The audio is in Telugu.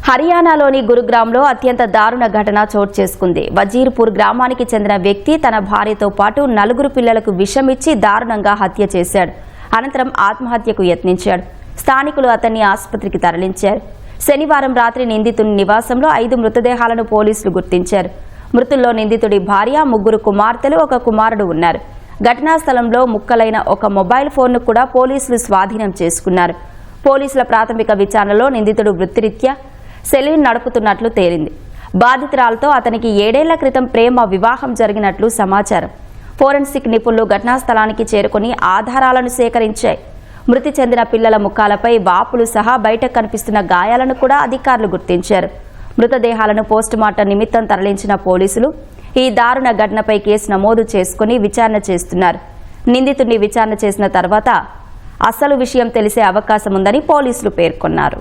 హర్యానాలోని గురుగ్రామ్లో అత్యంత దారుణ ఘటన చోటు చేసుకుంది. వజీర్పూర్ గ్రామానికి చెందిన వ్యక్తి తన భార్యతో పాటు 4 పిల్లలకు విషమిచ్చి దారుణంగా హత్య చేశాడు. అనంతరం ఆత్మహత్యకు యత్నించాడు. స్థానికులు అతన్ని ఆసుపత్రికి తరలించారు. శనివారం రాత్రి నిందితుని నివాసంలో 5 మృతదేహాలను పోలీసులు గుర్తించారు. మృతుల్లో నిందితుడి భార్య, 3 కుమార్తెలు, 1 కుమారుడు ఉన్నారు. ఘటనా స్థలంలో ముక్కలైన ఒక మొబైల్ ఫోన్ను కూడా పోలీసులు స్వాధీనం చేసుకున్నారు. పోలీసుల ప్రాథమిక విచారణలో నిందితుడు వృత్తిరీత్యా సెలూన్ నడుపుతున్నట్లు తేలింది. బాధితురాలతో అతనికి 7 ఏళ్ల క్రితం ప్రేమ వివాహం జరిగినట్లు సమాచారం. ఫోరెన్సిక్ నిపుణులు ఘటనా స్థలానికి చేరుకుని ఆధారాలను సేకరించాయి. మృతి చెందిన పిల్లల ముఖాలపై వాపులు సహా బయట కనిపిస్తున్న గాయాలను కూడా అధికారులు గుర్తించారు. మృతదేహాలను పోస్టుమార్టం నిమిత్తం తరలించిన పోలీసులు ఈ దారుణ ఘటనపై కేసు నమోదు చేసుకుని విచారణ చేస్తున్నారు. నిందితుడిని విచారణ చేసిన తర్వాత అసలు విషయం తెలిసే అవకాశం ఉందని పోలీసులు పేర్కొన్నారు.